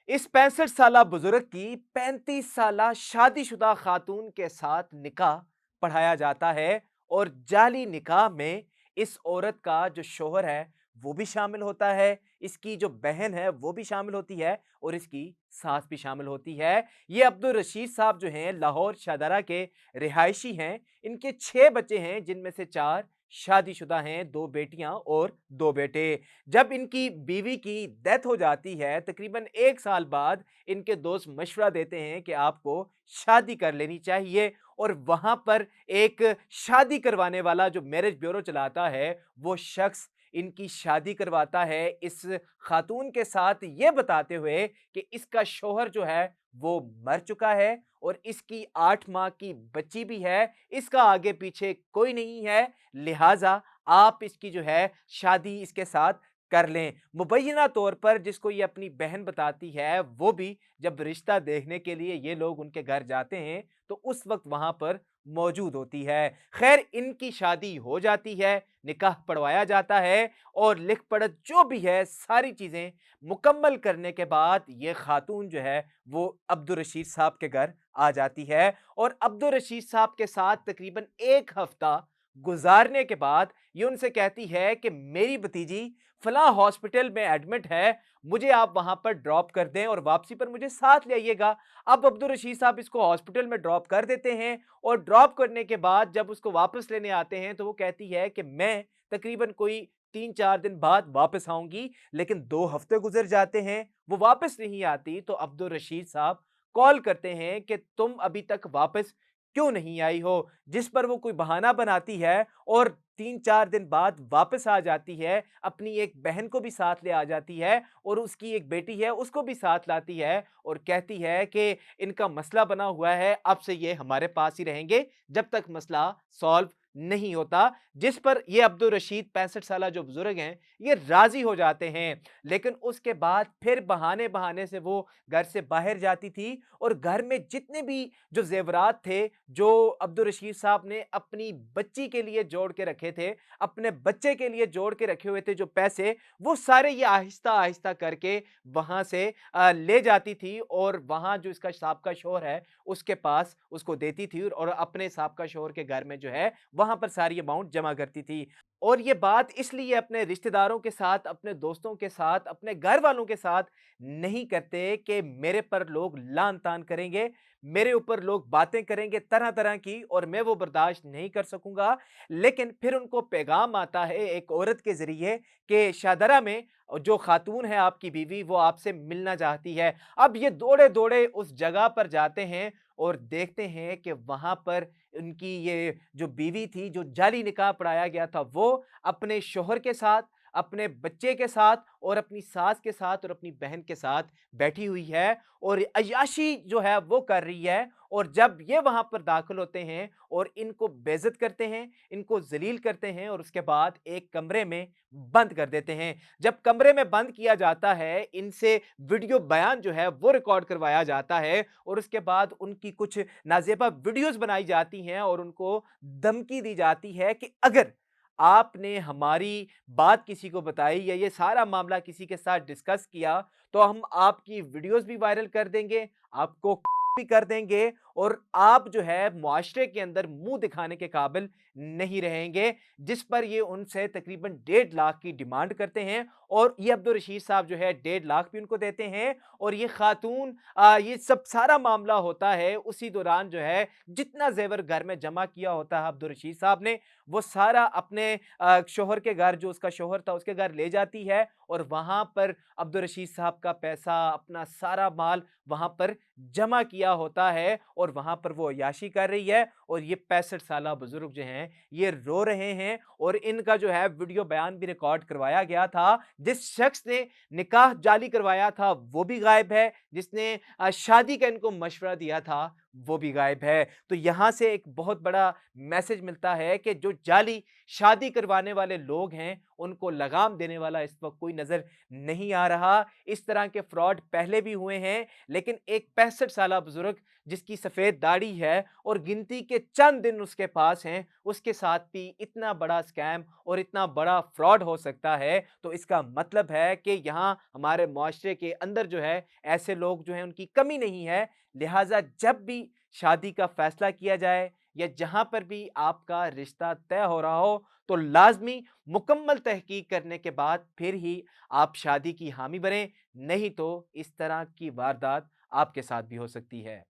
इस 65 साला बुजुर्ग की 35 साला शादीशुदा खातून के साथ निकाह पढ़ाया जाता है और जाली निकाह में इस औरत का जो शौहर है वो भी शामिल होता है, इसकी जो बहन है वो भी शामिल होती है और इसकी सास भी शामिल होती है। ये अब्दुल रशीद साहब जो हैं लाहौर शाहदरा के रिहायशी हैं। इनके 6 बच्चे हैं जिनमें से 4 शादीशुदा हैं, 2 बेटियां और 2 बेटे। जब इनकी बीवी की डेथ हो जाती है तकरीबन 1 साल बाद इनके दोस्त मशवरा देते हैं कि आपको शादी कर लेनी चाहिए और वहां पर एक शादी करवाने वाला जो मैरिज ब्यूरो चलाता है वो शख्स इनकी शादी करवाता है इस खातून के साथ, ये बताते हुए कि इसका शौहर जो है वो मर चुका है और इसकी 8 माह की बच्ची भी है, इसका आगे पीछे कोई नहीं है, लिहाजा आप इसकी जो है शादी इसके साथ कर लें। मुबैना तौर पर जिसको ये अपनी बहन बताती है, वो भी जब रिश्ता देखने के लिए ये लोग उनके घर जाते हैं, तो उस वक़्त वहाँ पर मौजूद होती है। ख़ैर इनकी शादी हो जाती है, निकाह पढ़वाया जाता है और लिख-पढ़त जो भी है सारी चीज़ें मुकम्मल करने के बाद ये खातून जो है वो अब्दुल रशीद साहब के घर आ जाती है और अब्दुल रशीद साहब के साथ तकरीबन 1 हफ़्ता गुज़ारने के बाद ये उनसे कहती है कि मेरी भतीजी फलाँ हॉस्पिटल में एडमिट है, मुझे आप वहाँ पर ड्रॉप कर दें और वापसी पर मुझे साथ ले आइएगा। अब अब्दुल रशीद साहब इसको हॉस्पिटल में ड्रॉप कर देते हैं और ड्रॉप करने के बाद जब उसको वापस लेने आते हैं तो वो कहती है कि मैं तकरीबन कोई 3-4 दिन बाद वापस आऊँगी, लेकिन 2 हफ्ते गुज़र जाते हैं, वो वापस नहीं आती तो अब्दुल रशीद साहब कॉल करते हैं कि तुम अभी तक वापस क्यों नहीं आई हो? जिस पर वो कोई बहाना बनाती है और 3-4 दिन बाद वापस आ जाती है, अपनी एक बहन को भी साथ ले आ जाती है और उसकी एक बेटी है, उसको भी साथ लाती है और कहती है कि इनका मसला बना हुआ है, अब से ये हमारे पास ही रहेंगे, जब तक मसला सॉल्व नहीं होता। जिस पर ये अब्दुल रशीद 65 साला जो बुजुर्ग हैं, ये राज़ी हो जाते हैं। लेकिन उसके बाद फिर बहाने-बहाने से वो घर से बाहर जाती थी और घर में जितने भी जो ज़ेवरात थे, जो अब्दुल रशीद साहब ने अपनी बच्ची के लिए जोड़ के रखे थे, अपने बच्चे के लिए जोड़ के रखे हुए थे जो पैसे, वो सारे ये आहिस्ता-आहिस्ता करके वहाँ से ले जाती थी और वहाँ जो इसका साबका शौहर है, उसके पास उसको देती थी और अपने साबका शौहर के घर में जो है, वहाँ पर सारी अमाउंट जमा करती थी। और ये बात इसलिए अपने रिश्तेदारों के साथ, अपने दोस्तों के साथ, अपने घर वालों के साथ नहीं करते कि मेरे पर लोग लान-तान करेंगे, मेरे ऊपर लोग बातें करेंगे तरह-तरह की और मैं वो बर्दाश्त नहीं कर सकूँगा। लेकिन फिर उनको पैगाम आता है एक औरत के ज़रिए कि शाहदरा में जो खातून है आपकी बीवी, वो आपसे मिलना चाहती है। अब ये दौड़े-दौड़े उस जगह पर जाते हैं और देखते हैं कि वहाँ पर उनकी ये जो बीवी थी, जो जाली निकाह पढ़ाया गया था, वो अपने शौहर के साथ, अपने बच्चे के साथ और अपनी सास के साथ और अपनी बहन के साथ बैठी हुई है और अय्याशी जो है वो कर रही है और जब ये वहाँ पर दाखिल होते हैं और इनको बेइज़्ज़त करते हैं, इनको ज़लील करते हैं और उसके बाद एक कमरे में बंद कर देते हैं। जब कमरे में बंद किया जाता है, इनसे वीडियो बयान जो है वो रिकॉर्ड करवाया जाता है और उसके बाद उनकी कुछ नाज़ेबा वीडियोज़ बनाई जाती हैं और उनको धमकी दी जाती है कि अगर आपने हमारी बात किसी को बताई या ये सारा मामला किसी के साथ डिस्कस किया, तो हम आपकी वीडियोज़ भी वायरल कर देंगे, आपको भी कर देंगे और आप जो है मुआशरे के अंदर मुँह दिखाने के काबिल नहीं रहेंगे। जिस पर ये उनसे तकरीबन 1.5 लाख की डिमांड करते हैं और ये अब्दुल रशीद साहब जो है 1.5 लाख भी उनको देते हैं और ये खातून ये सब सारा मामला होता है उसी दौरान जो है जितना ज़ेवर घर में जमा किया होता है अब्दुल रशीद साहब ने, वो सारा अपने शौहर के घर, जो उसका शौहर था उसके घर ले जाती है और वहाँ पर अब्दुल रशीद साहब का पैसा, अपना सारा माल वहाँ पर जमा किया होता है और वहाँ पर वो अय्याशी कर रही है और ये 65 साला बुजुर्ग जो हैं, ये रो रहे हैं और इनका जो है वीडियो बयान भी रिकॉर्ड करवाया गया था। जिस शख्स ने निकाह जाली करवाया था, वो भी गायब है, जिसने शादी का इनको मशवरा दिया था, वो भी गायब है। तो यहाँ से एक बहुत बड़ा मैसेज मिलता है कि जो जाली शादी करवाने वाले लोग हैं, उनको लगाम देने वाला इस वक़्त कोई नज़र नहीं आ रहा। इस तरह के फ्रॉड पहले भी हुए हैं, लेकिन एक 65 साला बुज़ुर्ग जिसकी सफ़ेद दाढ़ी है और गिनती के चंद दिन उसके पास हैं, उसके साथ भी इतना बड़ा स्कैम और इतना बड़ा फ्रॉड हो सकता है, तो इसका मतलब है कि यहाँ हमारे मुआशरे के अंदर जो है, ऐसे लोग जो हैं उनकी कमी नहीं है। लिहाज़ा जब भी शादी का फैसला किया जाए या जहाँ पर भी आपका रिश्ता तय हो रहा हो, तो लाज़मी मुकम्मल तहकीक करने के बाद फिर ही आप शादी की हामी भरें, नहीं तो इस तरह की वारदात आपके साथ भी हो सकती है।